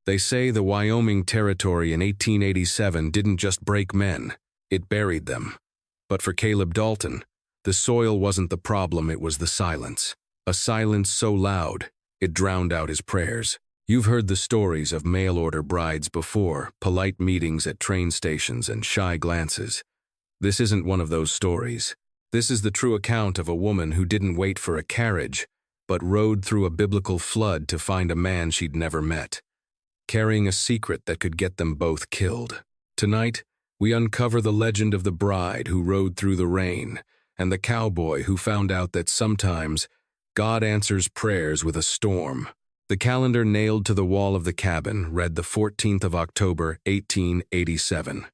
They say the Wyoming Territory in 1887 didn't just break men, it buried them. But for Caleb Dalton, the soil wasn't the problem, it was the silence. A silence so loud, it drowned out his prayers. You've heard the stories of mail-order brides before, polite meetings at train stations and shy glances. This isn't one of those stories. This is the true account of a woman who didn't wait for a carriage, but rode through a biblical flood to find a man she'd never met, carrying a secret that could get them both killed. Tonight, we uncover the legend of the bride who rode through the rain, and the cowboy who found out that sometimes God answers prayers with a storm. The calendar nailed to the wall of the cabin read the 14th of October, 1887.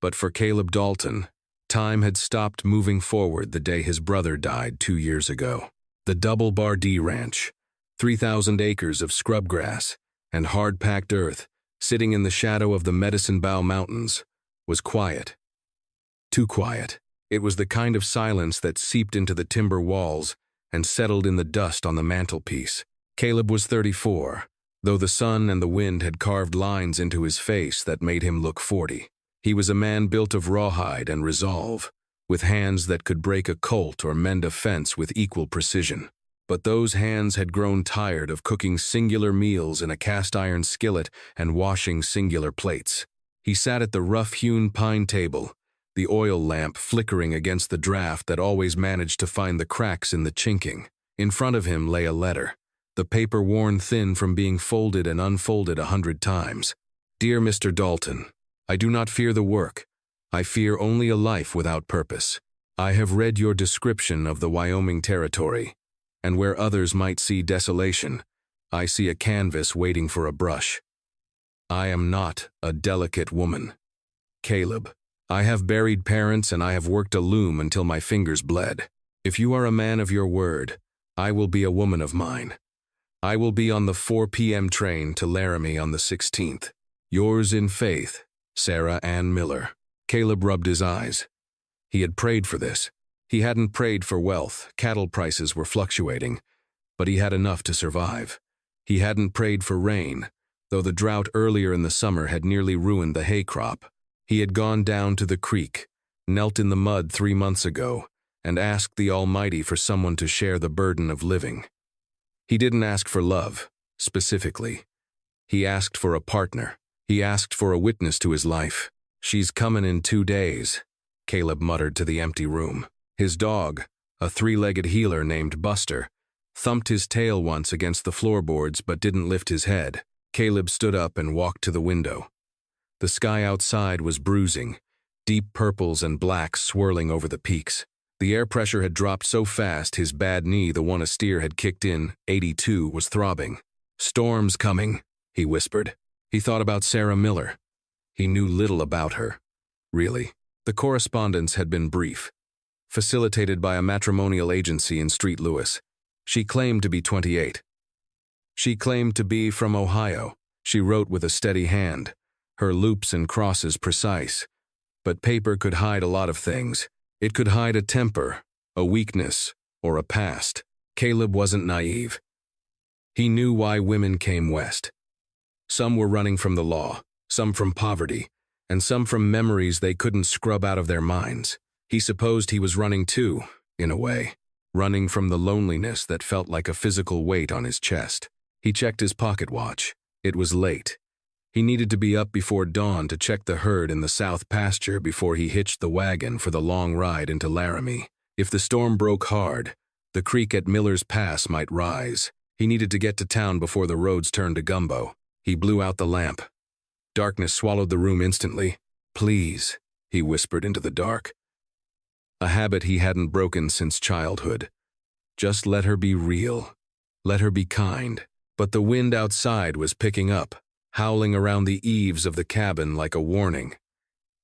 But for Caleb Dalton, time had stopped moving forward the day his brother died 2 years ago. The Double Bardee Ranch, 3,000 acres of scrubgrass and hard-packed earth, sitting in the shadow of the Medicine Bow Mountains, was quiet. Too quiet. It was the kind of silence that seeped into the timber walls and settled in the dust on the mantelpiece. Caleb was 34, though the sun and the wind had carved lines into his face that made him look 40. He was a man built of rawhide and resolve, with hands that could break a colt or mend a fence with equal precision. But those hands had grown tired of cooking singular meals in a cast-iron skillet and washing singular plates. He sat at the rough-hewn pine table, the oil lamp flickering against the draft that always managed to find the cracks in the chinking. In front of him lay a letter, the paper worn thin from being folded and unfolded 100 times. Dear Mr. Dalton, I do not fear the work. I fear only a life without purpose. I have read your description of the Wyoming Territory, and where others might see desolation, I see a canvas waiting for a brush. I am not a delicate woman. Caleb, I have buried parents and I have worked a loom until my fingers bled. If you are a man of your word, I will be a woman of mine. I will be on the 4 p.m. train to Laramie on the 16th. Yours in faith, Sarah Ann Miller. Caleb rubbed his eyes. He had prayed for this. He hadn't prayed for wealth, cattle prices were fluctuating, but he had enough to survive. He hadn't prayed for rain, though the drought earlier in the summer had nearly ruined the hay crop. He had gone down to the creek, knelt in the mud 3 months ago, and asked the Almighty for someone to share the burden of living. He didn't ask for love, specifically. He asked for a partner. He asked for a witness to his life. She's comin' in 2 days, Caleb muttered to the empty room. His dog, a 3-legged heeler named Buster, thumped his tail once against the floorboards but didn't lift his head. Caleb stood up and walked to the window. The sky outside was bruising, deep purples and blacks swirling over the peaks. The air pressure had dropped so fast his bad knee, the one a steer had kicked in, 82, was throbbing. Storm's coming, he whispered. He thought about Sarah Miller. He knew little about her. Really. The correspondence had been brief, facilitated by a matrimonial agency in St. Louis. She claimed to be 28. She claimed to be from Ohio. She wrote with a steady hand, her loops and crosses precise. But paper could hide a lot of things. It could hide a temper, a weakness, or a past. Caleb wasn't naive. He knew why women came west. Some were running from the law, some from poverty, and some from memories they couldn't scrub out of their minds. He supposed he was running too, in a way, running from the loneliness that felt like a physical weight on his chest. He checked his pocket watch. It was late. He needed to be up before dawn to check the herd in the south pasture before he hitched the wagon for the long ride into Laramie. If the storm broke hard, the creek at Miller's Pass might rise. He needed to get to town before the roads turned to gumbo. He blew out the lamp. Darkness swallowed the room instantly. Please, he whispered into the dark. A habit he hadn't broken since childhood. Just let her be real. Let her be kind. But the wind outside was picking up, howling around the eaves of the cabin like a warning.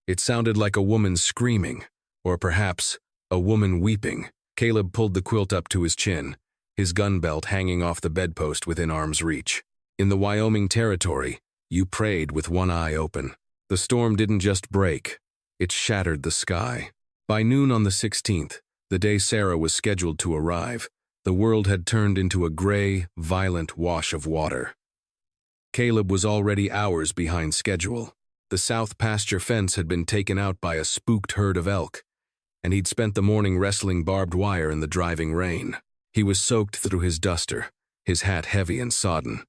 It sounded like a woman screaming, or perhaps a woman weeping. Caleb pulled the quilt up to his chin, his gun belt hanging off the bedpost within arm's reach. In the Wyoming Territory, you prayed with one eye open. The storm didn't just break, it shattered the sky. By noon on the 16th, the day Sarah was scheduled to arrive, the world had turned into a gray, violent wash of water. Caleb was already hours behind schedule. The south pasture fence had been taken out by a spooked herd of elk, and he'd spent the morning wrestling barbed wire in the driving rain. He was soaked through his duster, his hat heavy and sodden.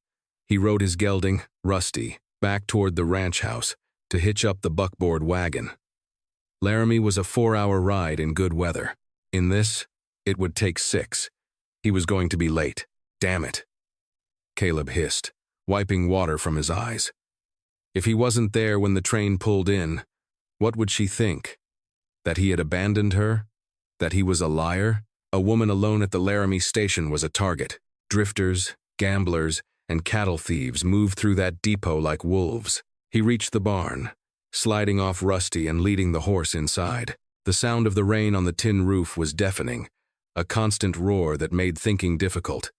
He rode his gelding, Rusty, back toward the ranch house to hitch up the buckboard wagon. Laramie was a 4-hour ride in good weather. In this, it would take 6. He was going to be late. Damn it. Caleb hissed, wiping water from his eyes. If he wasn't there when the train pulled in, what would she think? That he had abandoned her? That he was a liar? A woman alone at the Laramie station was a target. Drifters, gamblers, and cattle thieves moved through that depot like wolves. He reached the barn, sliding off Rusty and leading the horse inside. The sound of the rain on the tin roof was deafening, a constant roar that made thinking difficult.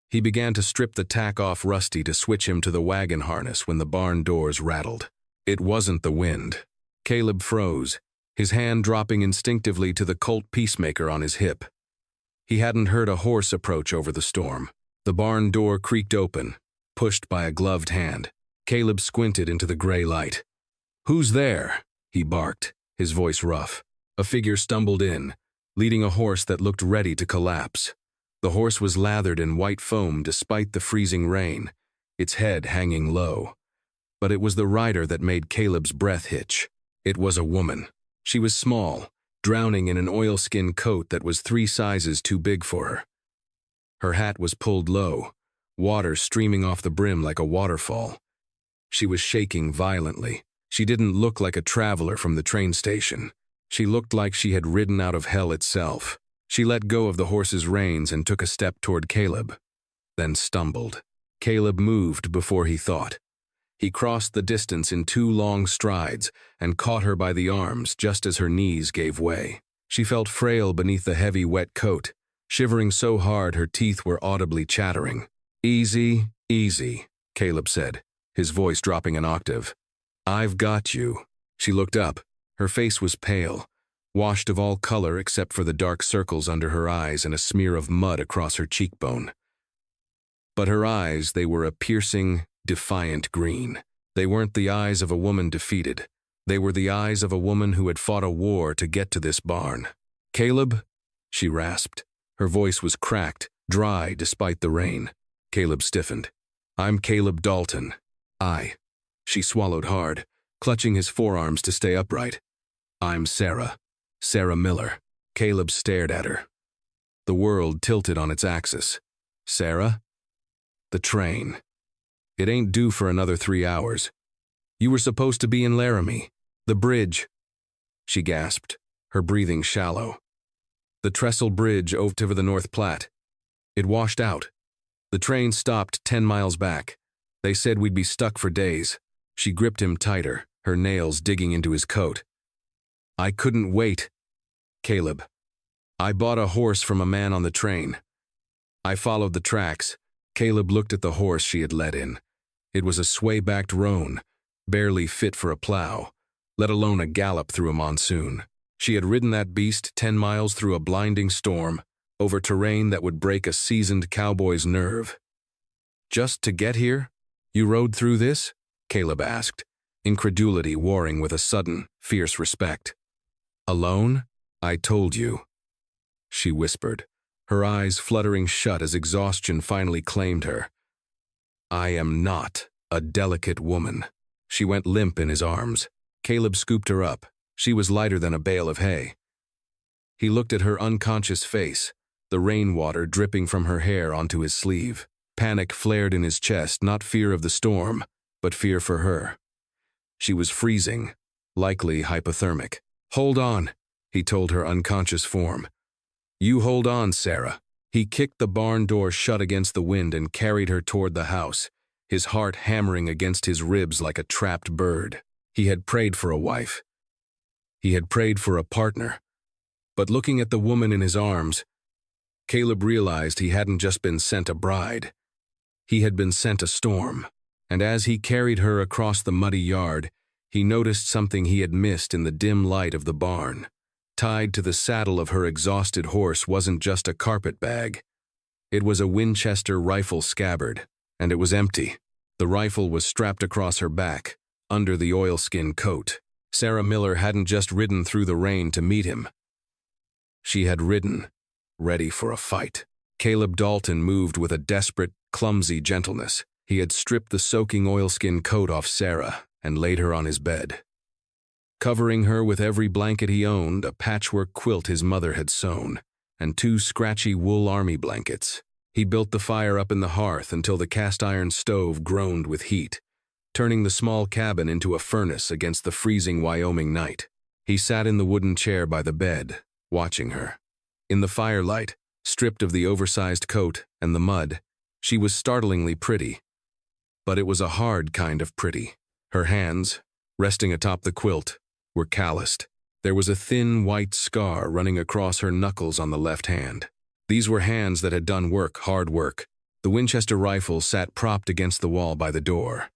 He began to strip the tack off Rusty to switch him to the wagon harness when the barn doors rattled. It wasn't the wind. Caleb froze, his hand dropping instinctively to the Colt Peacemaker on his hip. He hadn't heard a horse approach over the storm. The barn door creaked open, pushed by a gloved hand. Caleb squinted into the gray light. "Who's there?" he barked, his voice rough. A figure stumbled in, leading a horse that looked ready to collapse. The horse was lathered in white foam despite the freezing rain, its head hanging low. But it was the rider that made Caleb's breath hitch. It was a woman. She was small, drowning in an oilskin coat that was 3 sizes too big for her. Her hat was pulled low, water streaming off the brim like a waterfall. She was shaking violently. She didn't look like a traveler from the train station. She looked like she had ridden out of hell itself. She let go of the horse's reins and took a step toward Caleb, then stumbled. Caleb moved before he thought. He crossed the distance in 2 long strides and caught her by the arms just as her knees gave way. She felt frail beneath the heavy, wet coat, shivering so hard her teeth were audibly chattering. "Easy, easy," Caleb said, his voice dropping an octave. "I've got you." She looked up. Her face was pale, washed of all color except for the dark circles under her eyes and a smear of mud across her cheekbone. But her eyes, they were a piercing, defiant green. They weren't the eyes of a woman defeated. They were the eyes of a woman who had fought a war to get to this barn. "Caleb?" she rasped. Her voice was cracked, dry despite the rain. Caleb stiffened. "I'm Caleb Dalton. She swallowed hard, clutching his forearms to stay upright. "I'm Sarah. Sarah Miller." Caleb stared at her. The world tilted on its axis. "Sarah?" "The train. It ain't due for another 3 hours. You were supposed to be in Laramie. The bridge." She gasped, her breathing shallow. "The trestle bridge over the North Platte. It washed out. The train stopped 10 miles back. They said we'd be stuck for days." She gripped him tighter, her nails digging into his coat. "I couldn't wait. Caleb. I bought a horse from a man on the train. I followed the tracks." Caleb looked at the horse she had led in. It was a sway-backed roan, barely fit for a plow, let alone a gallop through a monsoon. She had ridden that beast 10 miles through a blinding storm, over terrain that would break a seasoned cowboy's nerve. "Just to get here? You rode through this?" Caleb asked, incredulity warring with a sudden, fierce respect. "Alone? I told you," she whispered, her eyes fluttering shut as exhaustion finally claimed her. "I am not a delicate woman." She went limp in his arms. Caleb scooped her up. She was lighter than a bale of hay. He looked at her unconscious face, the rainwater dripping from her hair onto his sleeve. Panic flared in his chest, not fear of the storm, but fear for her. She was freezing, likely hypothermic. "Hold on," he told her unconscious form. "You hold on, Sarah." He kicked the barn door shut against the wind and carried her toward the house, his heart hammering against his ribs like a trapped bird. He had prayed for a wife. He had prayed for a partner. But looking at the woman in his arms, Caleb realized he hadn't just been sent a bride. He had been sent a storm. And as he carried her across the muddy yard, he noticed something he had missed in the dim light of the barn. Tied to the saddle of her exhausted horse wasn't just a carpet bag. It was a Winchester rifle scabbard, and it was empty. The rifle was strapped across her back, under the oilskin coat. Sarah Miller hadn't just ridden through the rain to meet him. She had ridden, ready for a fight. Caleb Dalton moved with a desperate, clumsy gentleness. He had stripped the soaking oilskin coat off Sarah and laid her on his bed, covering her with every blanket he owned, a patchwork quilt his mother had sewn, and 2 scratchy wool army blankets. He built the fire up in the hearth until the cast-iron stove groaned with heat, turning the small cabin into a furnace against the freezing Wyoming night. He sat in the wooden chair by the bed, watching her. In the firelight, stripped of the oversized coat and the mud, she was startlingly pretty. But it was a hard kind of pretty. Her hands, resting atop the quilt, were calloused. There was a thin white scar running across her knuckles on the left hand. These were hands that had done work, hard work. The Winchester rifle sat propped against the wall by the door.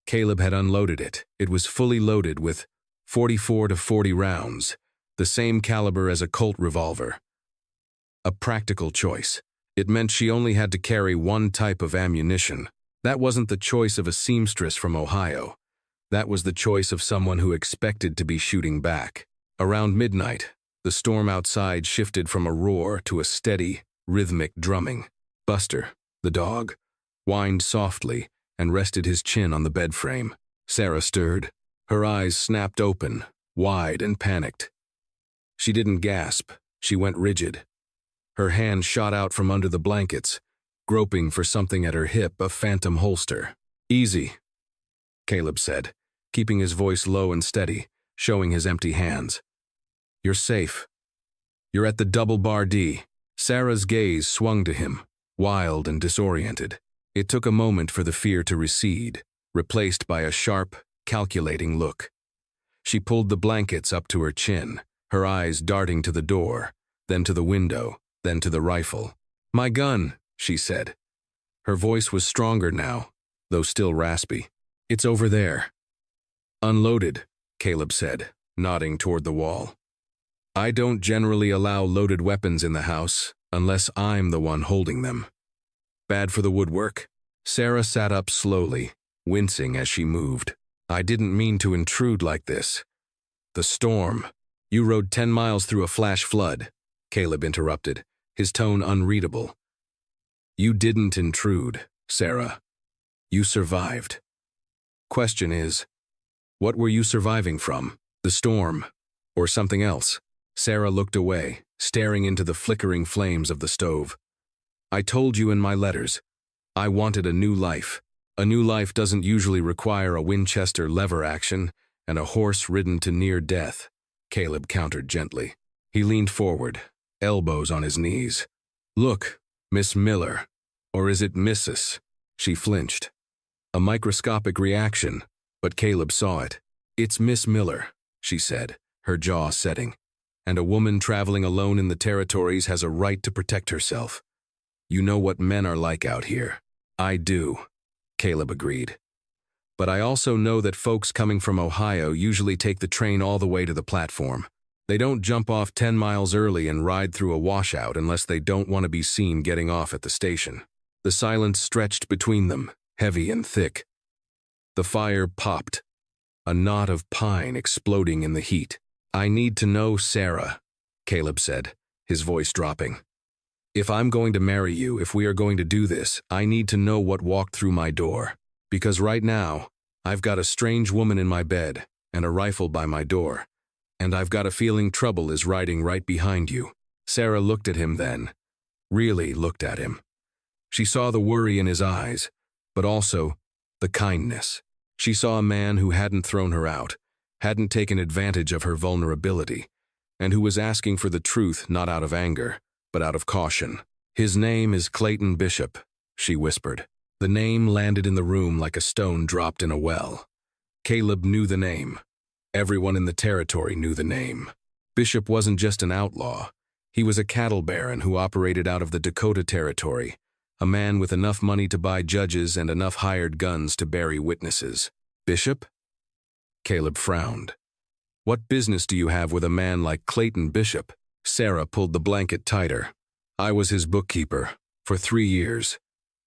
Caleb had unloaded it. It was fully loaded with 44 to 40 rounds, the same caliber as a Colt revolver. A practical choice. It meant she only had to carry one type of ammunition. That wasn't the choice of a seamstress from Ohio. That was the choice of someone who expected to be shooting back. Around midnight, the storm outside shifted from a roar to a steady, rhythmic drumming. Buster, the dog, whined softly and rested his chin on the bed frame. Sarah stirred. Her eyes snapped open, wide and panicked. She didn't gasp. She went rigid. Her hand shot out from under the blankets, groping for something at her hip, a phantom holster. "Easy," Caleb said, keeping his voice low and steady, showing his empty hands. "You're safe. You're at the Double Bar D." Sarah's gaze swung to him, wild and disoriented. It took a moment for the fear to recede, replaced by a sharp, calculating look. She pulled the blankets up to her chin, her eyes darting to the door, then to the window, then to the rifle. "My gun," she said. Her voice was stronger now, though still raspy. "It's over there." "Unloaded," Caleb said, nodding toward the wall. "I don't generally allow loaded weapons in the house, unless I'm the one holding them." "Bad for the woodwork." Sarah sat up slowly, wincing as she moved. "I didn't mean to intrude like this." "The storm. You rode 10 miles through a flash flood," Caleb interrupted, his tone unreadable. "You didn't intrude, Sarah. You survived. Question is, what were you surviving from? The storm, or something else?" Sarah looked away, staring into the flickering flames of the stove. "I told you in my letters. I wanted a new life. A new life doesn't usually require a Winchester lever action and a horse ridden to near death," Caleb countered gently. He leaned forward, elbows on his knees. "Look, Miss Miller, or is it Mrs.?" She flinched. A microscopic reaction, but Caleb saw it. "It's Miss Miller," she said, her jaw setting. "And a woman traveling alone in the territories has a right to protect herself. You know what men are like out here." "I do," Caleb agreed. "But I also know that folks coming from Ohio usually take the train all the way to the platform. They don't jump off 10 miles early and ride through a washout unless they don't want to be seen getting off at the station." The silence stretched between them, heavy and thick. The fire popped, a knot of pine exploding in the heat. "I need to know, Sarah," Caleb said, his voice dropping. "If I'm going to marry you, if we are going to do this, I need to know what walked through my door. Because right now, I've got a strange woman in my bed and a rifle by my door, and I've got a feeling trouble is riding right behind you." Sarah looked at him then, really looked at him. She saw the worry in his eyes, but also the kindness. She saw a man who hadn't thrown her out, hadn't taken advantage of her vulnerability, and who was asking for the truth not out of anger, but out of caution. "His name is Clayton Bishop," she whispered. The name landed in the room like a stone dropped in a well. Caleb knew the name. Everyone in the territory knew the name. Bishop wasn't just an outlaw. He was a cattle baron who operated out of the Dakota Territory, a man with enough money to buy judges and enough hired guns to bury witnesses. "Bishop?" Caleb frowned. "What business do you have with a man like Clayton Bishop?" Sarah pulled the blanket tighter. "I was his bookkeeper for 3 years,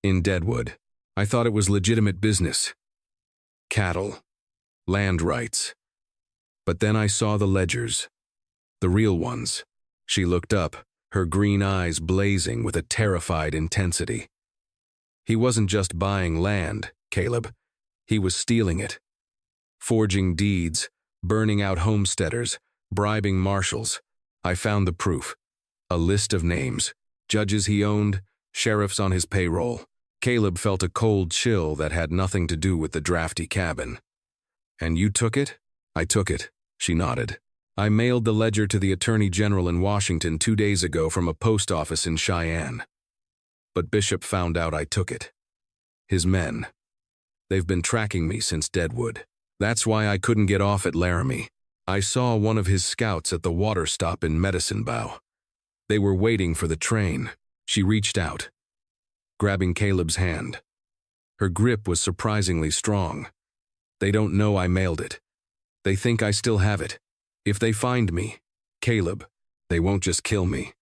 in Deadwood. I thought it was legitimate business. Cattle. Land rights. But then I saw the ledgers. The real ones. She looked up, her green eyes blazing with a terrified intensity. He wasn't just buying land, Caleb. He was stealing it. Forging deeds, burning out homesteaders, bribing marshals. I found the proof. A list of names. Judges he owned, sheriffs on his payroll. Caleb felt a cold chill that had nothing to do with the drafty cabin. And you took it? I took it, she nodded. I mailed the ledger to the Attorney General in Washington 2 days ago from a post office in Cheyenne. But Bishop found out I took it. His men. They've been tracking me since Deadwood. That's why I couldn't get off at Laramie. I saw one of his scouts at the water stop in Medicine Bow. They were waiting for the train. She reached out, grabbing Caleb's hand. Her grip was surprisingly strong. They don't know I mailed it. They think I still have it. If they find me, Caleb, they won't just kill me.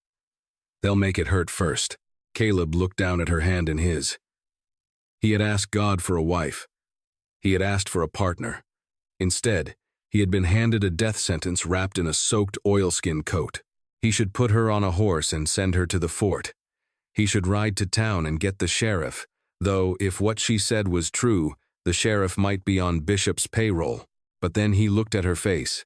They'll make it hurt first. Caleb looked down at her hand in his. He had asked God for a wife. He had asked for a partner. Instead, he had been handed a death sentence wrapped in a soaked oilskin coat. He should put her on a horse and send her to the fort. He should ride to town and get the sheriff, though if what she said was true, the sheriff might be on Bishop's payroll. But then he looked at her face.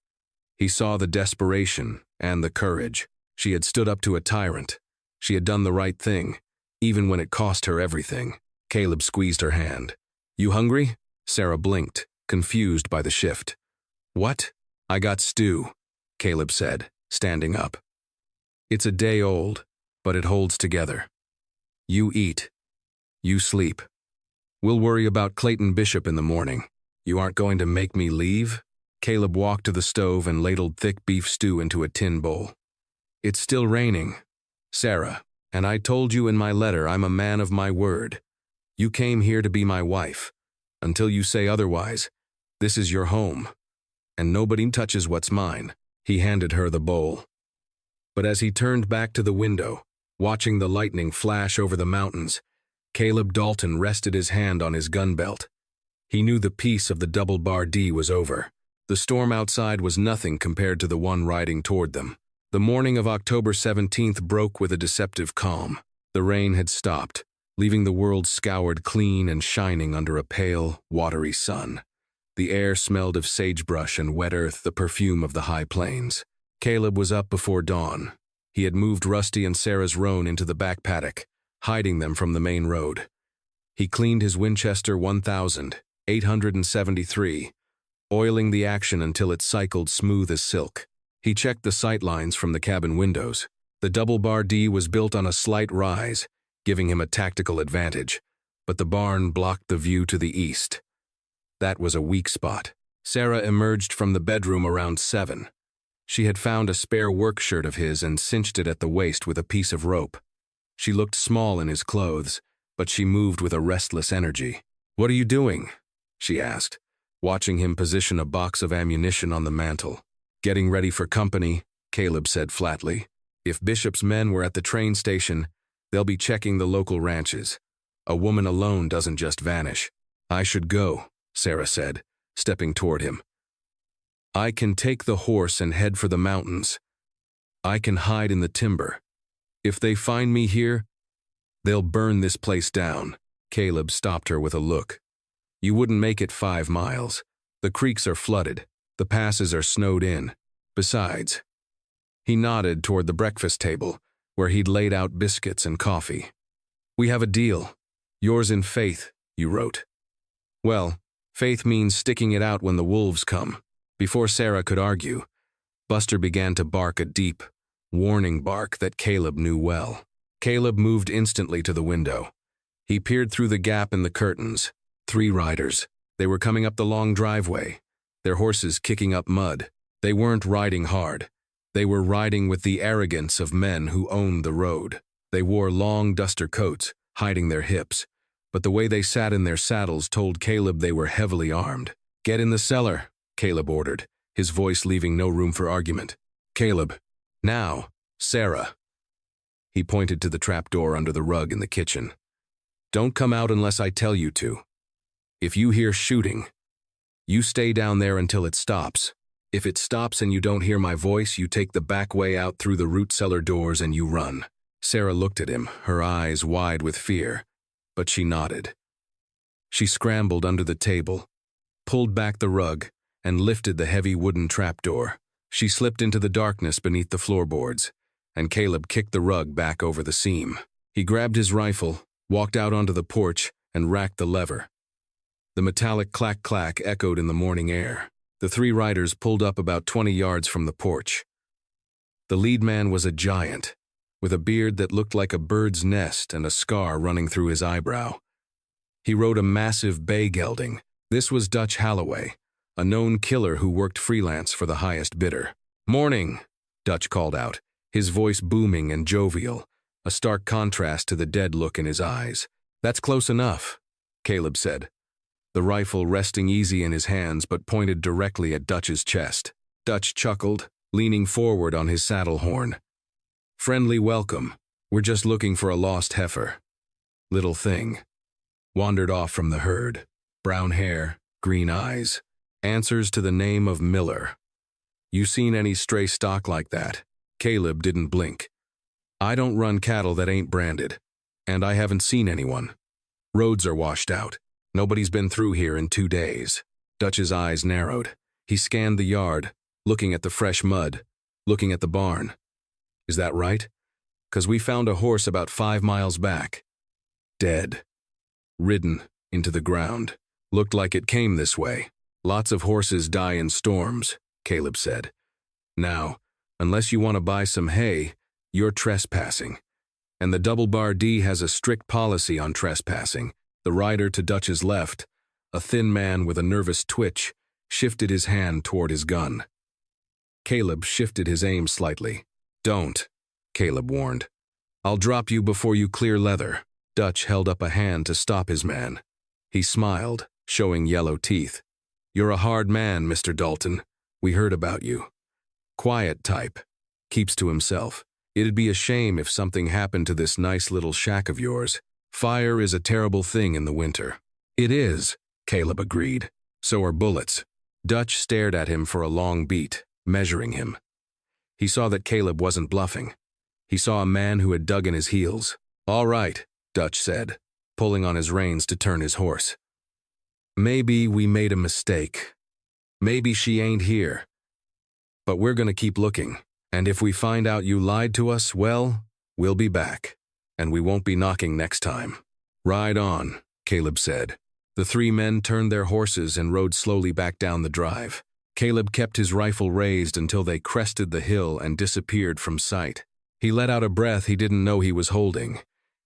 He saw the desperation and the courage. She had stood up to a tyrant. She had done the right thing, even when it cost her everything. Caleb squeezed her hand. You hungry? Sarah blinked, confused by the shift. What? I got stew, Caleb said, standing up. It's a day old, but it holds together. You eat. You sleep. We'll worry about Clayton Bishop in the morning. You aren't going to make me leave? Caleb walked to the stove and ladled thick beef stew into a tin bowl. It's still raining, Sarah, and I told you in my letter I'm a man of my word. You came here to be my wife. Until you say otherwise, this is your home, and nobody touches what's mine. He handed her the bowl. But as he turned back to the window, watching the lightning flash over the mountains, Caleb Dalton rested his hand on his gun belt. He knew the peace of the double-bar D was over. The storm outside was nothing compared to the one riding toward them. The morning of October 17th broke with a deceptive calm. The rain had stopped, leaving the world scoured clean and shining under a pale, watery sun. The air smelled of sagebrush and wet earth, the perfume of the high plains. Caleb was up before dawn. He had moved Rusty and Sarah's roan into the back paddock, hiding them from the main road. He cleaned his Winchester 1873, oiling the action until it cycled smooth as silk. He checked the sight lines from the cabin windows. The double-bar D was built on a slight rise, giving him a tactical advantage, but the barn blocked the view to the east. That was a weak spot. Sarah emerged from the bedroom around 7. She had found a spare work shirt of his and cinched it at the waist with a piece of rope. She looked small in his clothes, but she moved with a restless energy. What are you doing? She asked, watching him position a box of ammunition on the mantel. Getting ready for company, Caleb said flatly. If Bishop's men were at the train station, they'll be checking the local ranches. A woman alone doesn't just vanish. I should go, Sarah said, stepping toward him. I can take the horse and head for the mountains. I can hide in the timber. If they find me here, they'll burn this place down. Caleb stopped her with a look. You wouldn't make it 5 miles. The creeks are flooded. The passes are snowed in. Besides, he nodded toward the breakfast table, where he'd laid out biscuits and coffee. We have a deal. Yours in faith, you wrote. Well, faith means sticking it out when the wolves come. Before Sarah could argue, Buster began to bark a deep, warning bark that Caleb knew well. Caleb moved instantly to the window. He peered through the gap in the curtains. 3 riders. They were coming up the long driveway, their horses kicking up mud. They weren't riding hard. They were riding with the arrogance of men who owned the road. They wore long duster coats, hiding their hips, but the way they sat in their saddles told Caleb they were heavily armed. Get in the cellar, Caleb ordered, his voice leaving no room for argument. Caleb, now, Sarah. He pointed to the trapdoor under the rug in the kitchen. Don't come out unless I tell you to. If you hear shooting, you stay down there until it stops. If it stops and you don't hear my voice, you take the back way out through the root cellar doors and you run." Sarah looked at him, her eyes wide with fear, but she nodded. She scrambled under the table, pulled back the rug, and lifted the heavy wooden trapdoor. She slipped into the darkness beneath the floorboards, and Caleb kicked the rug back over the seam. He grabbed his rifle, walked out onto the porch, and racked the lever. The metallic clack-clack echoed in the morning air. The three riders pulled up about 20 yards from the porch. The lead man was a giant, with a beard that looked like a bird's nest and a scar running through his eyebrow. He rode a massive bay gelding. This was Dutch Holloway, a known killer who worked freelance for the highest bidder. "Morning," Dutch called out, his voice booming and jovial, a stark contrast to the dead look in his eyes. "That's close enough," Caleb said, the rifle resting easy in his hands but pointed directly at Dutch's chest. Dutch chuckled, leaning forward on his saddle horn. "Friendly welcome. We're just looking for a lost heifer. Little thing. Wandered off from the herd. Brown hair, green eyes. Answers to the name of Miller. You seen any stray stock like that?" Caleb didn't blink. "I don't run cattle that ain't branded, and I haven't seen anyone. Roads are washed out. Nobody's been through here in 2 days." Dutch's eyes narrowed. He scanned the yard, looking at the fresh mud, looking at the barn. "Is that right? 'Cause we found a horse about 5 miles back. Dead. Ridden into the ground. Looked like it came this way. Lots of horses die in storms," Caleb said. "Now, unless you want to buy some hay, you're trespassing. And the Double Bar D has a strict policy on trespassing." The rider to Dutch's left, a thin man with a nervous twitch, shifted his hand toward his gun. Caleb shifted his aim slightly. "Don't," Caleb warned. "I'll drop you before you clear leather." Dutch held up a hand to stop his man. He smiled, showing yellow teeth. "You're a hard man, Mr. Dalton. We heard about you. Quiet type. Keeps to himself. It'd be a shame if something happened to this nice little shack of yours. Fire is a terrible thing in the winter." "It is," Caleb agreed. "So are bullets." Dutch stared at him for a long beat, measuring him. He saw that Caleb wasn't bluffing. He saw a man who had dug in his heels. "All right," Dutch said, pulling on his reins to turn his horse. "Maybe we made a mistake. Maybe she ain't here. But we're gonna keep looking. And if we find out you lied to us, well, we'll be back. And we won't be knocking next time." "Ride on," Caleb said. The three men turned their horses and rode slowly back down the drive. Caleb kept his rifle raised until they crested the hill and disappeared from sight. He let out a breath he didn't know he was holding.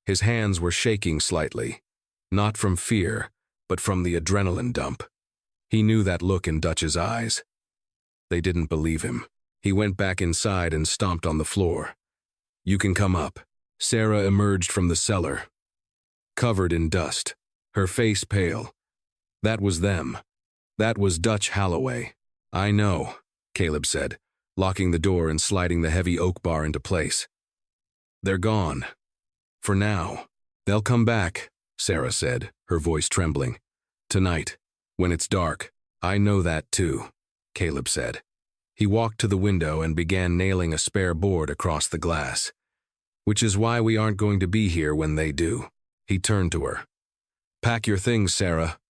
His hands were shaking slightly, not from fear, but from the adrenaline dump. He knew that look in Dutch's eyes. They didn't believe him. He went back inside and stomped on the floor. "You can come up." Sarah emerged from the cellar, covered in dust, her face pale. That was them. That was Dutch Holloway. "I know," Caleb said, locking the door and sliding the heavy oak bar into place. "They're gone. For now. They'll come back," Sarah said, her voice trembling. "Tonight, when it's dark." "I know that too," Caleb said. He walked to the window and began nailing a spare board across the glass. "Which is why we aren't going to be here when they do." He turned to her. "Pack your things, Sarah.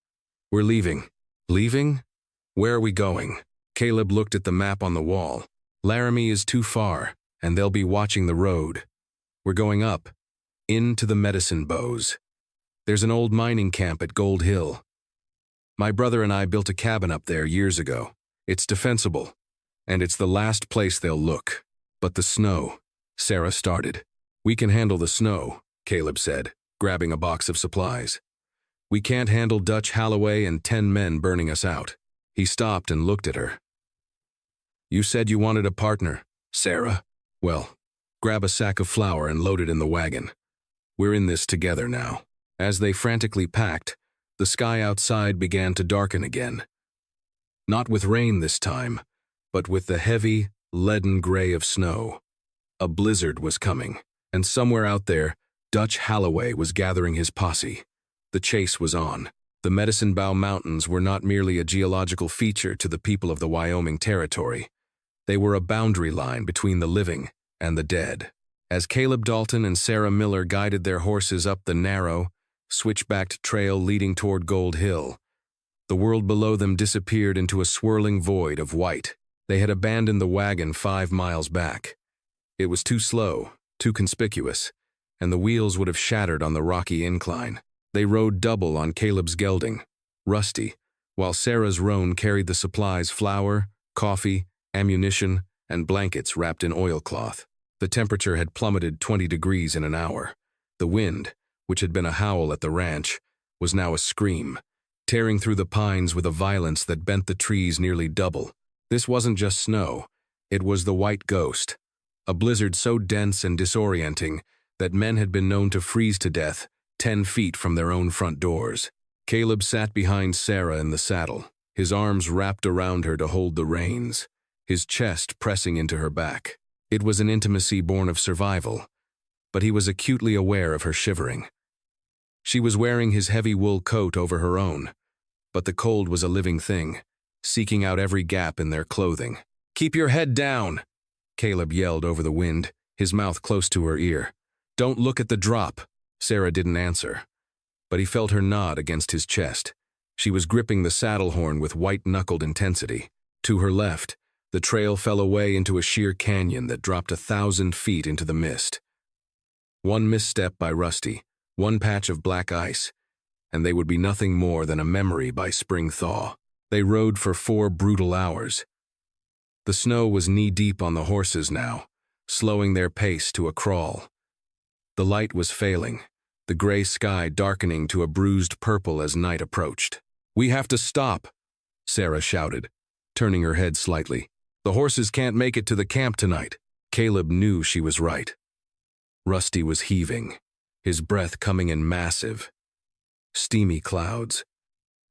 We're leaving." "Leaving? Where are we going?" Caleb looked at the map on the wall. "Laramie is too far, and they'll be watching the road. We're going up, into the Medicine Bows. There's an old mining camp at Gold Hill. My brother and I built a cabin up there years ago. It's defensible, and it's the last place they'll look. But the snow," Sarah started. "We can handle the snow," Caleb said, grabbing a box of supplies. "We can't handle Dutch Holloway and 10 men burning us out." He stopped and looked at her. "You said you wanted a partner, Sarah. Well, grab a sack of flour and load it in the wagon. We're in this together now." As they frantically packed, the sky outside began to darken again. Not with rain this time, but with the heavy, leaden gray of snow. A blizzard was coming, and somewhere out there, Dutch Holloway was gathering his posse. The chase was on. The Medicine Bow Mountains were not merely a geological feature to the people of the Wyoming Territory. They were a boundary line between the living and the dead. As Caleb Dalton and Sarah Miller guided their horses up the narrow, switchbacked trail leading toward Gold Hill, the world below them disappeared into a swirling void of white. They had abandoned the wagon 5 miles back. It was too slow, too conspicuous, and the wheels would have shattered on the rocky incline. They rode double on Caleb's gelding, Rusty, while Sarah's roan carried the supplies: flour, coffee, ammunition, and blankets wrapped in oilcloth. The temperature had plummeted 20 degrees in an hour. The wind, which had been a howl at the ranch, was now a scream, tearing through the pines with a violence that bent the trees nearly double. This wasn't just snow, it was the white ghost, a blizzard so dense and disorienting that men had been known to freeze to death 10 feet from their own front doors. Caleb sat behind Sarah in the saddle, his arms wrapped around her to hold the reins, his chest pressing into her back. It was an intimacy born of survival, but he was acutely aware of her shivering. She was wearing his heavy wool coat over her own, but the cold was a living thing, seeking out every gap in their clothing. "Keep your head down," Caleb yelled over the wind, his mouth close to her ear. "Don't look at the drop." Sarah didn't answer, but he felt her nod against his chest. She was gripping the saddle horn with white-knuckled intensity. To her left, the trail fell away into a sheer canyon that dropped 1,000 feet into the mist. One misstep by Rusty, one patch of black ice, and they would be nothing more than a memory by spring thaw. They rode for 4 brutal hours. The snow was knee-deep on the horses now, slowing their pace to a crawl. The light was failing, the gray sky darkening to a bruised purple as night approached. "We have to stop," Sarah shouted, turning her head slightly. "The horses can't make it to the camp tonight." Caleb knew she was right. Rusty was heaving, his breath coming in massive, steamy clouds.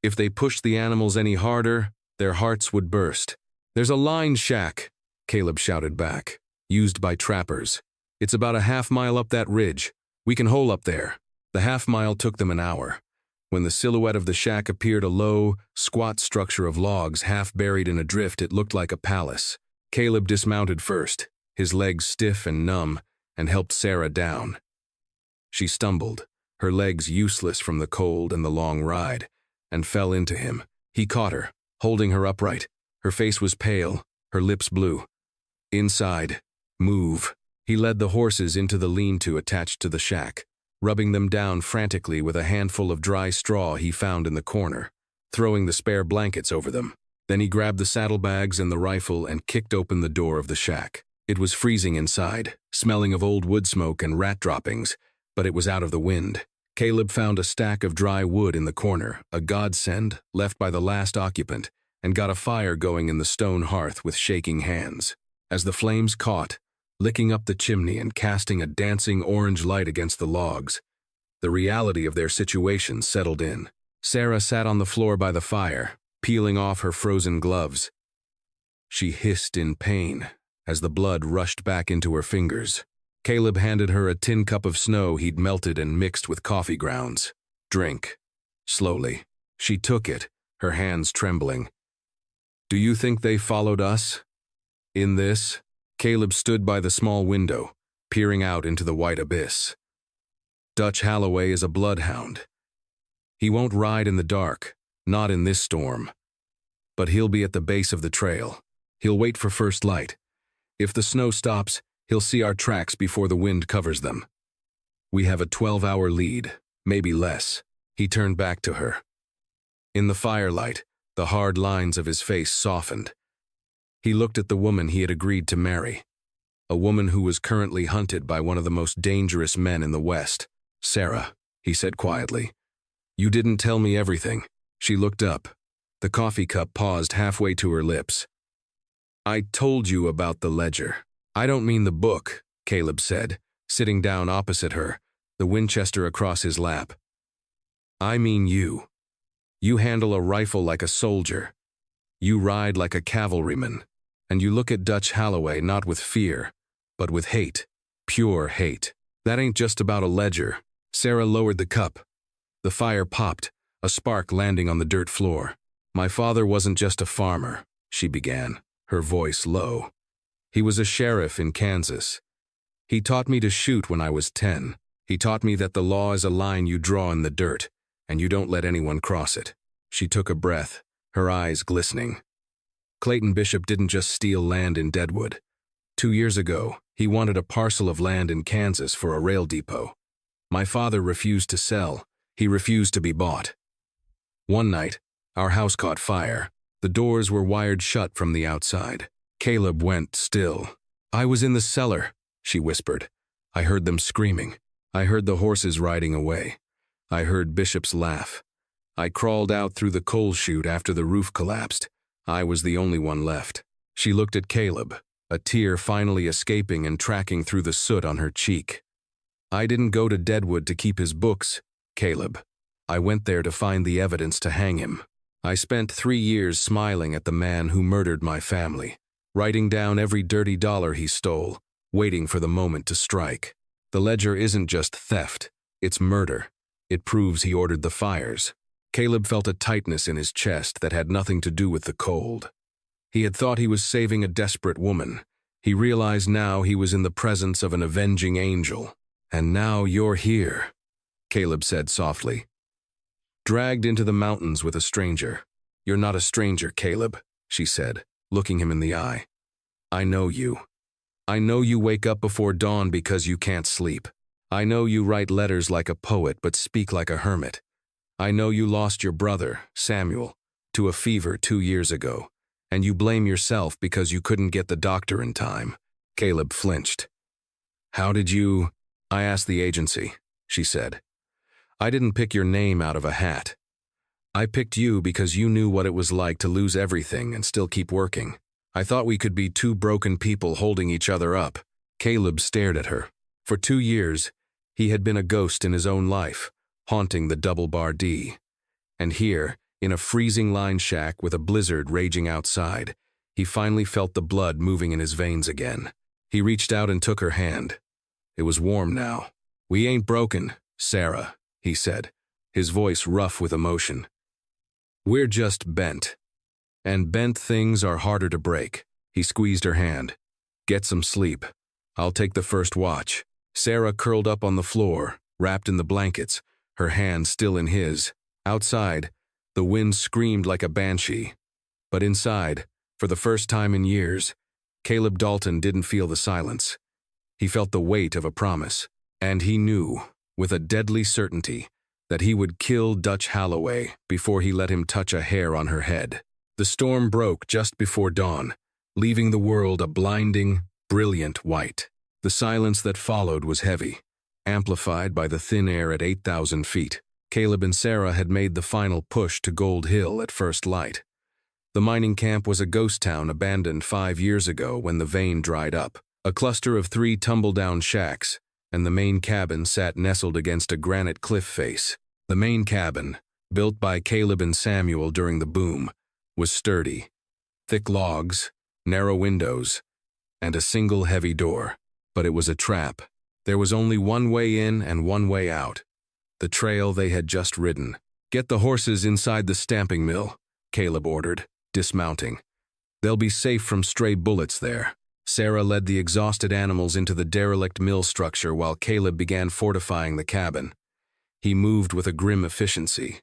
If they pushed the animals any harder, their hearts would burst. "There's a line shack," Caleb shouted back, "used by trappers. It's about a half-mile up that ridge. We can hole up there." The half-mile took them an hour. When the silhouette of the shack appeared, a low, squat structure of logs half buried in a drift, it looked like a palace. Caleb dismounted first, his legs stiff and numb, and helped Sarah down. She stumbled, her legs useless from the cold and the long ride, and fell into him. He caught her, holding her upright. Her face was pale, her lips blue. "Inside. Move." He led the horses into the lean-to attached to the shack, rubbing them down frantically with a handful of dry straw he found in the corner, throwing the spare blankets over them. Then he grabbed the saddlebags and the rifle and kicked open the door of the shack. It was freezing inside, smelling of old wood smoke and rat droppings, but it was out of the wind. Caleb found a stack of dry wood in the corner, a godsend left by the last occupant, and got a fire going in the stone hearth with shaking hands. As the flames caught, licking up the chimney and casting a dancing orange light against the logs, the reality of their situation settled in. Sarah sat on the floor by the fire, peeling off her frozen gloves. She hissed in pain as the blood rushed back into her fingers. Caleb handed her a tin cup of snow he'd melted and mixed with coffee grounds. "Drink." Slowly. She took it, her hands trembling. "Do you think they followed us?" In this, Caleb stood by the small window, peering out into the white abyss. "Dutch Holloway is a bloodhound. He won't ride in the dark, not in this storm. But he'll be at the base of the trail. He'll wait for first light. If the snow stops, he'll see our tracks before the wind covers them. We have a 12-hour lead, maybe less." He turned back to her. In the firelight, the hard lines of his face softened. He looked at the woman he had agreed to marry, a woman who was currently hunted by one of the most dangerous men in the West. "Sarah," he said quietly, "you didn't tell me everything." She looked up. The coffee cup paused halfway to her lips. "I told you about the ledger." "I don't mean the book," Caleb said, sitting down opposite her, the Winchester across his lap. "I mean you. You handle a rifle like a soldier. You ride like a cavalryman. And you look at Dutch Holloway not with fear, but with hate, pure hate. That ain't just about a ledger. Sarah lowered the cup. The fire popped, a spark landing on the dirt floor. My father wasn't just a farmer, she began, her voice low. He was a sheriff in Kansas. He taught me to shoot when I was 10. He taught me that the law is a line you draw in the dirt, and you don't let anyone cross it. She took a breath, her eyes glistening. Clayton Bishop didn't just steal land in Deadwood. 2 years ago, he wanted a parcel of land in Kansas for a rail depot. My father refused to sell. He refused to be bought. One night, our house caught fire. The doors were wired shut from the outside. Caleb went still. I was in the cellar, she whispered. I heard them screaming. I heard the horses riding away. I heard Bishop's laugh. I crawled out through the coal chute after the roof collapsed. I was the only one left. She looked at Caleb, a tear finally escaping and tracking through the soot on her cheek. I didn't go to Deadwood to keep his books, Caleb. I went there to find the evidence to hang him. I spent 3 years smiling at the man who murdered my family, writing down every dirty dollar he stole, waiting for the moment to strike. The ledger isn't just theft, it's murder. It proves he ordered the fires. Caleb felt a tightness in his chest that had nothing to do with the cold. He had thought he was saving a desperate woman. He realized now he was in the presence of an avenging angel. And now you're here, Caleb said softly. Dragged into the mountains with a stranger. You're not a stranger, Caleb, she said, looking him in the eye. I know you. I know you wake up before dawn because you can't sleep. I know you write letters like a poet but speak like a hermit. I know you lost your brother, Samuel, to a fever 2 years ago, and you blame yourself because you couldn't get the doctor in time. Caleb flinched. How did you? I asked the agency, she said. I didn't pick your name out of a hat. I picked you because you knew what it was like to lose everything and still keep working. I thought we could be two broken people holding each other up. Caleb stared at her. For 2 years, he had been a ghost in his own life, haunting the Double Bar D. And here, in a freezing line shack with a blizzard raging outside, he finally felt the blood moving in his veins again. He reached out and took her hand. It was warm now. We ain't broken, Sarah, he said, his voice rough with emotion. We're just bent. And bent things are harder to break. He squeezed her hand. Get some sleep. I'll take the first watch. Sarah curled up on the floor, wrapped in the blankets, her hand still in his. Outside, the wind screamed like a banshee. But inside, for the first time in years, Caleb Dalton didn't feel the silence. He felt the weight of a promise, and he knew, with a deadly certainty, that he would kill Dutch Holloway before he let him touch a hair on her head. The storm broke just before dawn, leaving the world a blinding, brilliant white. The silence that followed was heavy, amplified by the thin air at 8,000 feet. Caleb and Sarah had made the final push to Gold Hill at first light. The mining camp was a ghost town abandoned 5 years ago when the vein dried up. A cluster of 3 tumble-down shacks, and the main cabin sat nestled against a granite cliff face. The main cabin, built by Caleb and Samuel during the boom, was sturdy. Thick logs, narrow windows, and a single heavy door. But it was a trap. There was only one way in and one way out. The trail they had just ridden. Get the horses inside the stamping mill, Caleb ordered, dismounting. They'll be safe from stray bullets there. Sarah led the exhausted animals into the derelict mill structure while Caleb began fortifying the cabin. He moved with a grim efficiency.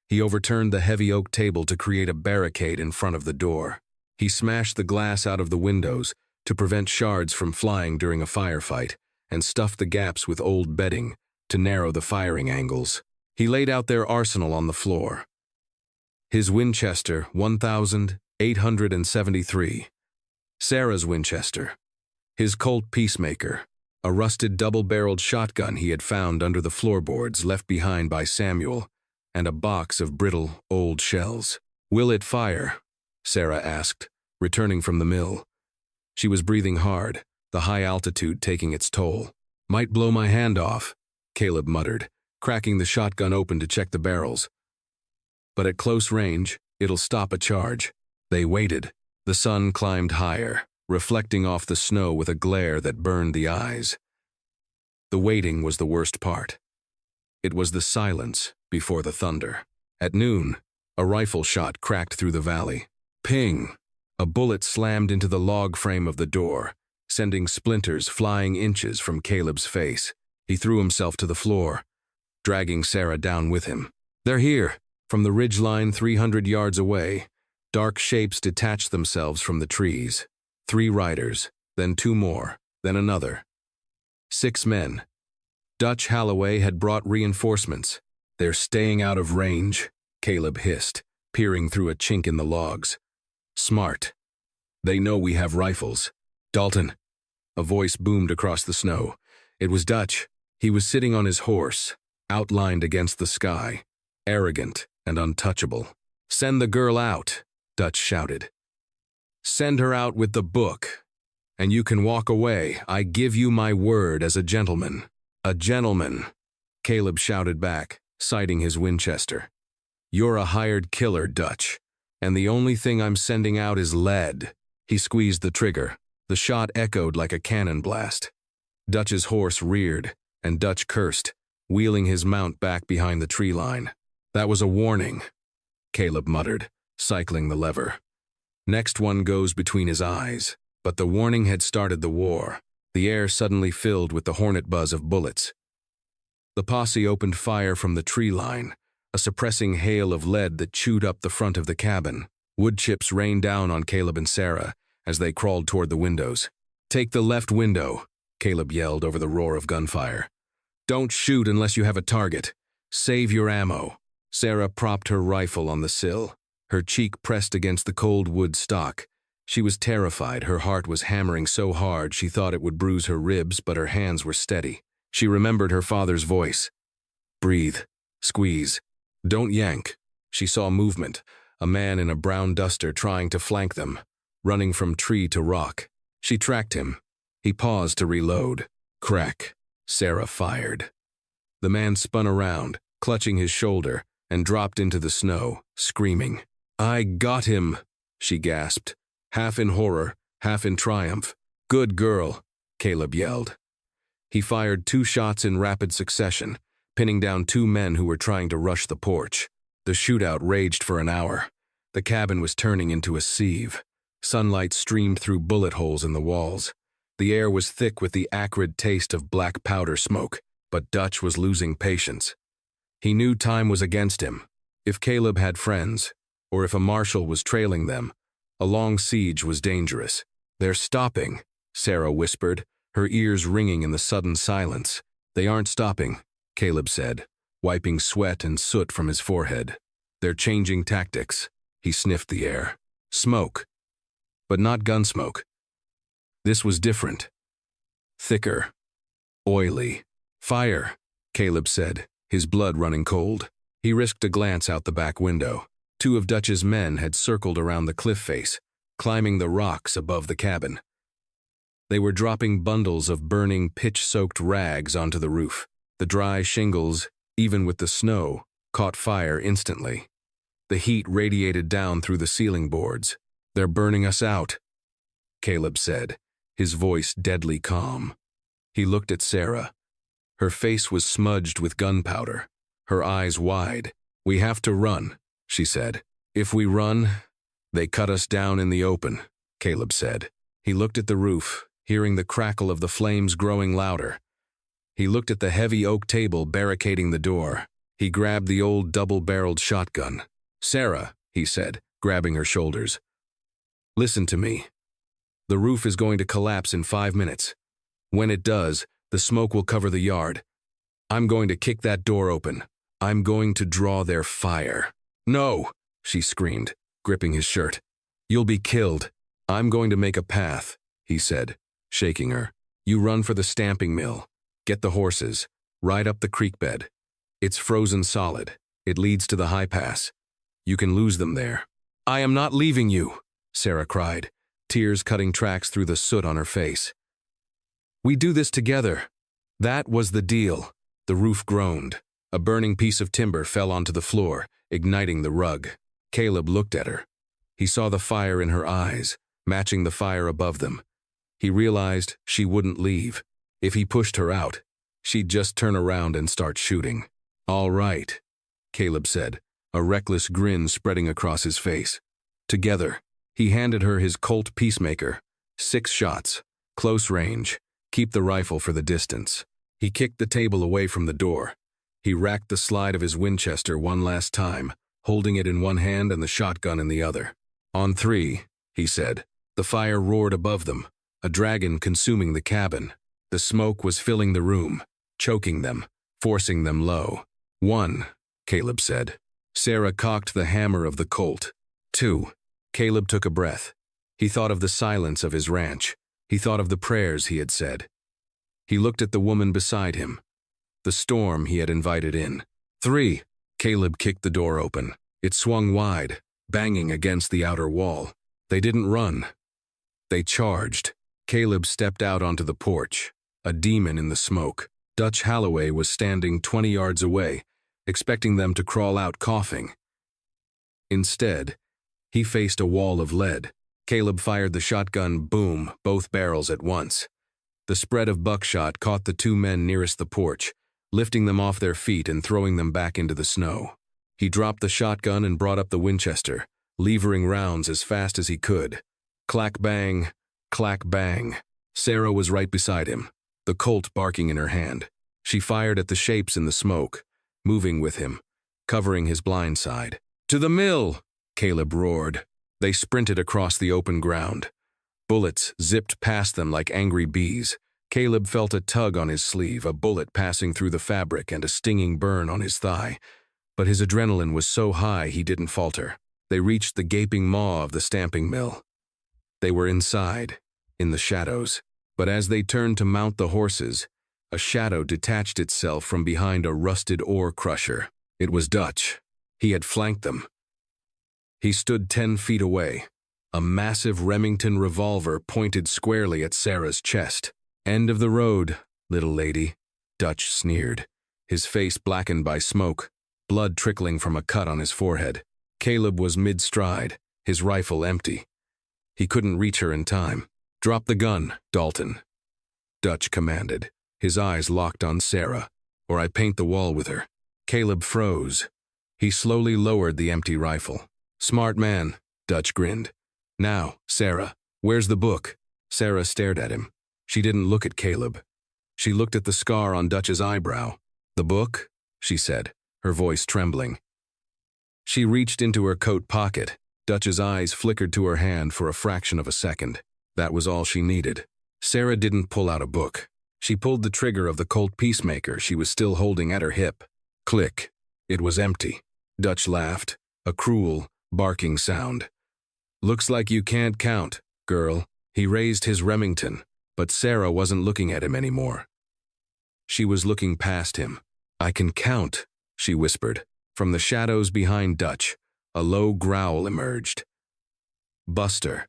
He overturned the heavy oak table to create a barricade in front of the door. He smashed the glass out of the windows to prevent shards from flying during a firefight, and stuffed the gaps with old bedding to narrow the firing angles. He laid out their arsenal on the floor. His Winchester 1873. Sarah's Winchester. His Colt Peacemaker, a rusted double-barreled shotgun he had found under the floorboards left behind by Samuel, and a box of brittle, old shells. Will it fire? Sarah asked, returning from the mill. She was breathing hard, the high altitude taking its toll. Might blow my hand off, Caleb muttered, cracking the shotgun open to check the barrels. But at close range, it'll stop a charge. They waited. The sun climbed higher, reflecting off the snow with a glare that burned the eyes. The waiting was the worst part. It was the silence before the thunder. At noon, a rifle shot cracked through the valley. Ping! A bullet slammed into the log frame of the door, sending splinters flying inches from Caleb's face. He threw himself to the floor, dragging Sarah down with him. "They're here!" From the ridgeline 300 yards away, dark shapes detached themselves from the trees. 3 riders, then 2 more, then another. 6 men. Dutch Holloway had brought reinforcements. "They're staying out of range," Caleb hissed, peering through a chink in the logs. "Smart. They know we have rifles." "Dalton!" A voice boomed across the snow. It was Dutch. He was sitting on his horse, outlined against the sky, arrogant and untouchable. "Send the girl out," Dutch shouted. "Send her out with the book, and you can walk away. I give you my word as a gentleman." "A gentleman," Caleb shouted back, citing his Winchester. "You're a hired killer, Dutch, and the only thing I'm sending out is lead." He squeezed the trigger. The shot echoed like a cannon blast. Dutch's horse reared, and Dutch cursed, wheeling his mount back behind the tree line. "That was a warning," Caleb muttered, cycling the lever. "Next one goes between his eyes." But the warning had started the war. The air suddenly filled with the hornet buzz of bullets. The posse opened fire from the tree line, a suppressing hail of lead that chewed up the front of the cabin. Wood chips rained down on Caleb and Sarah as they crawled toward the windows. "Take the left window," Caleb yelled over the roar of gunfire. "Don't shoot unless you have a target. Save your ammo." Sarah propped her rifle on the sill, her cheek pressed against the cold wood stock. She was terrified. Her heart was hammering so hard she thought it would bruise her ribs, but her hands were steady. She remembered her father's voice. "Breathe. Squeeze. Don't yank." She saw movement, a man in a brown duster trying to flank them, running from tree to rock. She tracked him. He paused to reload. Crack. Sarah fired. The man spun around, clutching his shoulder, and dropped into the snow, screaming. "I got him," she gasped, half in horror, half in triumph. "Good girl," Caleb yelled. He fired 2 shots in rapid succession, pinning down 2 men who were trying to rush the porch. The shootout raged for an hour. The cabin was turning into a sieve. Sunlight streamed through bullet holes in the walls. The air was thick with the acrid taste of black powder smoke, but Dutch was losing patience. He knew time was against him. If Caleb had friends, or if a marshal was trailing them, a long siege was dangerous. "They're stopping," Sarah whispered, her ears ringing in the sudden silence. "They aren't stopping," Caleb said, wiping sweat and soot from his forehead. "They're changing tactics." He sniffed the air. Smoke. But not gun smoke. This was different. Thicker. Oily. "Fire," Caleb said, his blood running cold. He risked a glance out the back window. 2 of Dutch's men had circled around the cliff face, climbing the rocks above the cabin. They were dropping bundles of burning, pitch-soaked rags onto the roof. The dry shingles, even with the snow, caught fire instantly. The heat radiated down through the ceiling boards. "They're burning us out," Caleb said, his voice deadly calm. He looked at Sarah. Her face was smudged with gunpowder, her eyes wide. "We have to run," she said. "If we run, they cut us down in the open," Caleb said. He looked at the roof, hearing the crackle of the flames growing louder. He looked at the heavy oak table barricading the door. He grabbed the old double-barreled shotgun. "Sarah," he said, grabbing her shoulders. "Listen to me. The roof is going to collapse in 5 minutes. When it does, the smoke will cover the yard. I'm going to kick that door open. I'm going to draw their fire." "No," she screamed, gripping his shirt. "You'll be killed." "I'm going to make a path," he said, shaking her. "You run for the stamping mill. Get the horses. Ride up the creek bed. It's frozen solid. It leads to the high pass. You can lose them there." "I am not leaving you," Sarah cried, tears cutting tracks through the soot on her face. "We do this together." That was the deal. The roof groaned. A burning piece of timber fell onto the floor, igniting the rug. Caleb looked at her. He saw the fire in her eyes, matching the fire above them. He realized she wouldn't leave. If he pushed her out, She'd just turn around and start shooting. "All right," Caleb said, a reckless grin spreading across his face. Together, he handed her his Colt Peacemaker. 6 shots, close range, keep the rifle for the distance. He kicked the table away from the door. He racked the slide of his Winchester one last time, holding it in one hand and the shotgun in the other. "On 3, he said. The fire roared above them, a dragon consuming the cabin. The smoke was filling the room, choking them, forcing them low. 1, Caleb said. Sarah cocked the hammer of the Colt. 2. Caleb took a breath. He thought of the silence of his ranch. He thought of the prayers he had said. He looked at the woman beside him, the storm he had invited in. 3. Caleb kicked the door open. It swung wide, banging against the outer wall. They didn't run. They charged. Caleb stepped out onto the porch, a demon in the smoke. Dutch Holloway was standing 20 yards away, expecting them to crawl out coughing. Instead, he faced a wall of lead. Caleb fired the shotgun, boom, both barrels at once. The spread of buckshot caught the 2 men nearest the porch, lifting them off their feet and throwing them back into the snow. He dropped the shotgun and brought up the Winchester, levering rounds as fast as he could. Clack bang, clack bang. Sarah was right beside him, the Colt barking in her hand. She fired at the shapes in the smoke, moving with him, covering his blind side. "To the mill!" Caleb roared. They sprinted across the open ground. Bullets zipped past them like angry bees. Caleb felt a tug on his sleeve, a bullet passing through the fabric and a stinging burn on his thigh. But his adrenaline was so high he didn't falter. They reached the gaping maw of the stamping mill. They were inside, in the shadows. But as they turned to mount the horses, a shadow detached itself from behind a rusted ore crusher. It was Dutch. He had flanked them. He stood 10 feet away, a massive Remington revolver pointed squarely at Sarah's chest. "End of the road, little lady," Dutch sneered, his face blackened by smoke, blood trickling from a cut on his forehead. Caleb was mid-stride, his rifle empty. He couldn't reach her in time. "Drop the gun, Dalton," Dutch commanded, his eyes locked on Sarah, "or I paint the wall with her." Caleb froze. He slowly lowered the empty rifle. "Smart man," Dutch grinned. "Now, Sarah, where's the book?" Sarah stared at him. She didn't look at Caleb. She looked at the scar on Dutch's eyebrow. "The book?" she said, her voice trembling. She reached into her coat pocket. Dutch's eyes flickered to her hand for a fraction of a second. That was all she needed. Sarah didn't pull out a book. She pulled the trigger of the Colt Peacemaker she was still holding at her hip. Click. It was empty. Dutch laughed, a cruel, barking sound. "Looks like you can't count, girl." He raised his Remington, but Sarah wasn't looking at him anymore. She was looking past him. "I can count," she whispered. From the shadows behind Dutch, a low growl emerged. Buster,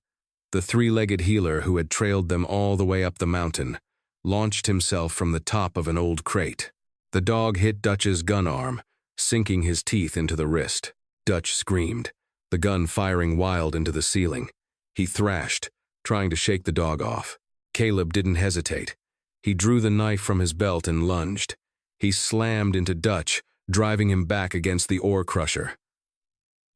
the 3-legged healer who had trailed them all the way up the mountain, launched himself from the top of an old crate. The dog hit Dutch's gun arm, sinking his teeth into the wrist. Dutch screamed, the gun firing wild into the ceiling. He thrashed, trying to shake the dog off. Caleb didn't hesitate. He drew the knife from his belt and lunged. He slammed into Dutch, driving him back against the ore crusher.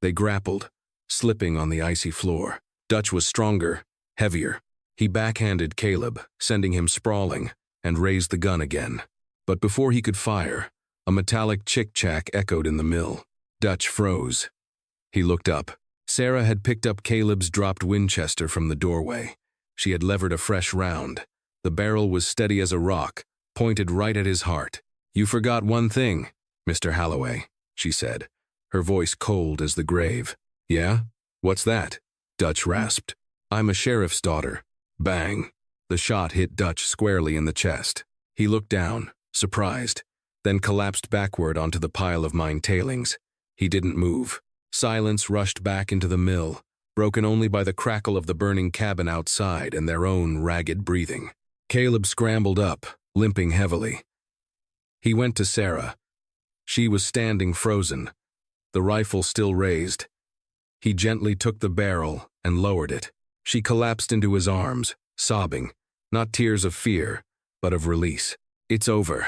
They grappled, slipping on the icy floor. Dutch was stronger, heavier. He backhanded Caleb, sending him sprawling, and raised the gun again. But before he could fire, a metallic chick-chack echoed in the mill. Dutch froze. He looked up. Sarah had picked up Caleb's dropped Winchester from the doorway. She had levered a fresh round. The barrel was steady as a rock, pointed right at his heart. "You forgot one thing, Mr. Holloway," she said, her voice cold as the grave. "Yeah? What's that?" Dutch rasped. "I'm a sheriff's daughter." Bang! The shot hit Dutch squarely in the chest. He looked down, surprised, then collapsed backward onto the pile of mine tailings. He didn't move. Silence rushed back into the mill, broken only by the crackle of the burning cabin outside and their own ragged breathing. Caleb scrambled up, limping heavily. He went to Sarah. She was standing frozen, the rifle still raised. He gently took the barrel and lowered it. She collapsed into his arms, sobbing, not tears of fear, but of release. "It's over,"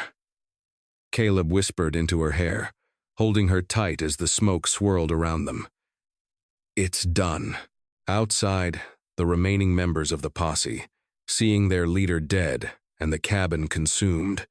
Caleb whispered into her hair, holding her tight as the smoke swirled around them. It's done. Outside, the remaining members of the posse, seeing their leader dead and the cabin consumed,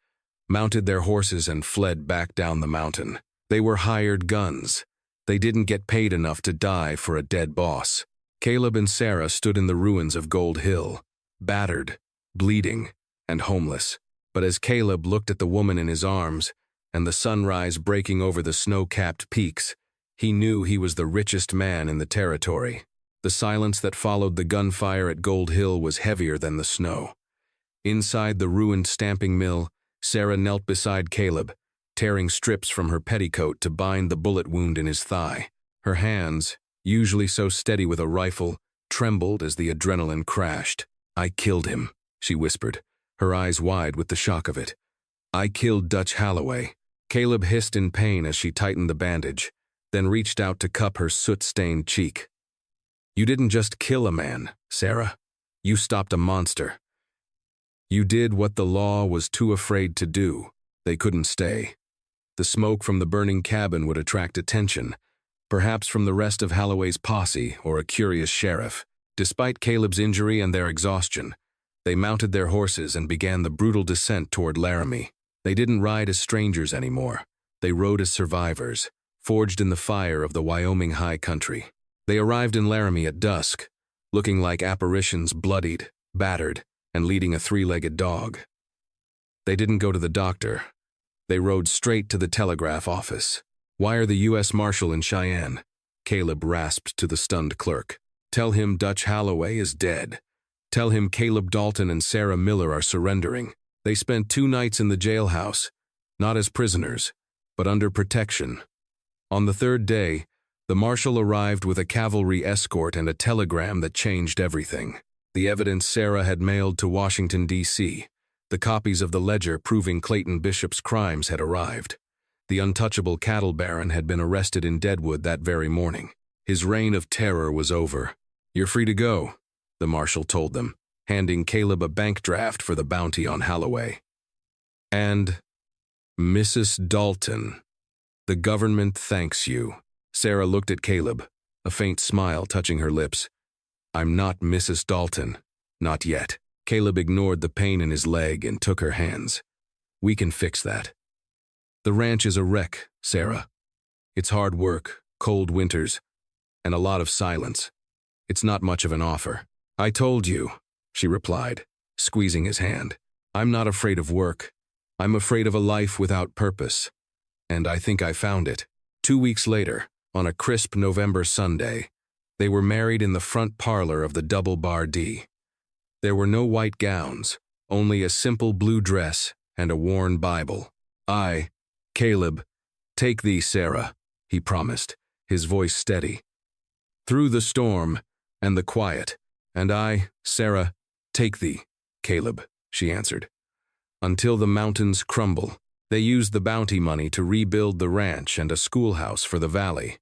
mounted their horses and fled back down the mountain. They were hired guns. They didn't get paid enough to die for a dead boss. Caleb and Sarah stood in the ruins of Gold Hill, battered, bleeding, and homeless. But as Caleb looked at the woman in his arms and the sunrise breaking over the snow-capped peaks, he knew he was the richest man in the territory. The silence that followed the gunfire at Gold Hill was heavier than the snow. Inside the ruined stamping mill, Sarah knelt beside Caleb, tearing strips from her petticoat to bind the bullet wound in his thigh. Her hands, usually so steady with a rifle, trembled as the adrenaline crashed. "I killed him," she whispered, her eyes wide with the shock of it. "I killed Dutch Holloway." Caleb hissed in pain as she tightened the bandage, then reached out to cup her soot-stained cheek. "You didn't just kill a man, Sarah. You stopped a monster. You did what the law was too afraid to do. They couldn't stay. The smoke from the burning cabin would attract attention, perhaps from the rest of Holloway's posse or a curious sheriff. Despite Caleb's injury and their exhaustion, they mounted their horses and began the brutal descent toward Laramie. They didn't ride as strangers anymore. They rode as survivors, forged in the fire of the Wyoming high country. They arrived in Laramie at dusk, looking like apparitions, bloodied, battered, and leading a three-legged dog. They didn't go to the doctor. They rode straight to the telegraph office. "Wire the U.S. Marshal in Cheyenne," Caleb rasped to the stunned clerk. "Tell him Dutch Holloway is dead. Tell him Caleb Dalton and Sarah Miller are surrendering." They spent 2 nights in the jailhouse, not as prisoners, but under protection. On the 3rd day, the marshal arrived with a cavalry escort and a telegram that changed everything. The evidence Sarah had mailed to Washington, D.C., the copies of the ledger proving Clayton Bishop's crimes had arrived. The untouchable cattle baron had been arrested in Deadwood that very morning. His reign of terror was over. "You're free to go," the marshal told them, handing Caleb a bank draft for the bounty on Holloway. "And, Mrs. Dalton, the government thanks you." Sarah looked at Caleb, a faint smile touching her lips. "I'm not Mrs. Dalton, not yet." Caleb ignored the pain in his leg and took her hands. "We can fix that. The ranch is a wreck, Sarah. It's hard work, cold winters, and a lot of silence. It's not much of an offer." "I told you," she replied, squeezing his hand. "I'm not afraid of work. I'm afraid of a life without purpose. And I think I found it." 2 weeks later, on a crisp November Sunday, they were married in the front parlor of the Double Bar D. There were no white gowns, only a simple blue dress and a worn Bible. "I, Caleb, take thee, Sarah," he promised, his voice steady. "Through the storm and the quiet, and I, Sarah, take thee, Caleb," she answered. "Until the mountains crumble." They used the bounty money to rebuild the ranch and a schoolhouse for the valley.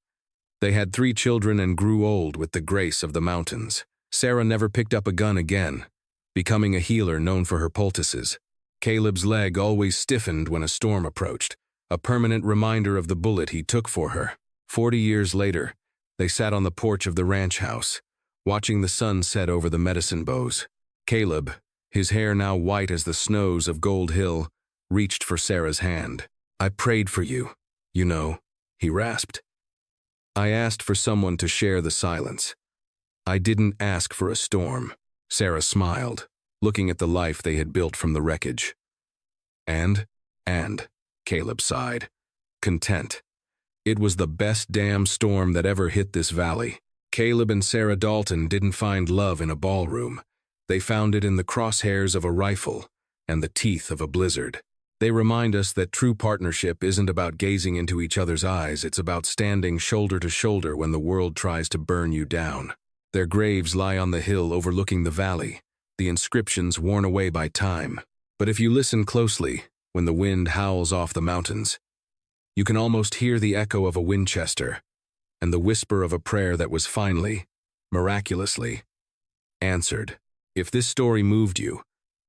They had 3 children and grew old with the grace of the mountains. Sarah never picked up a gun again, becoming a healer known for her poultices. Caleb's leg always stiffened when a storm approached, a permanent reminder of the bullet he took for her. 40 years later, they sat on the porch of the ranch house, watching the sun set over the medicine bows. Caleb, his hair now white as the snows of Gold Hill, reached for Sarah's hand. "I prayed for you, you know," he rasped. "I asked for someone to share the silence. I didn't ask for a storm." Sarah smiled, looking at the life they had built from the wreckage. And, Caleb sighed. Content. It was the best damn storm that ever hit this valley. Caleb and Sarah Dalton didn't find love in a ballroom. They found it in the crosshairs of a rifle and the teeth of a blizzard. They remind us that true partnership isn't about gazing into each other's eyes, it's about standing shoulder to shoulder when the world tries to burn you down. Their graves lie on the hill overlooking the valley, the inscriptions worn away by time. But if you listen closely, when the wind howls off the mountains, you can almost hear the echo of a Winchester and the whisper of a prayer that was finally, miraculously, answered. If this story moved you,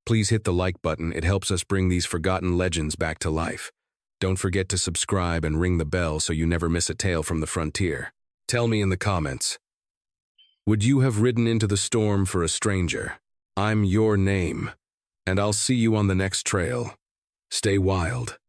please hit the like button. It helps us bring these forgotten legends back to life. Don't forget to subscribe and ring the bell so you never miss a tale from the frontier. Tell me in the comments, would you have ridden into the storm for a stranger? I'm your name, and I'll see you on the next trail. Stay wild.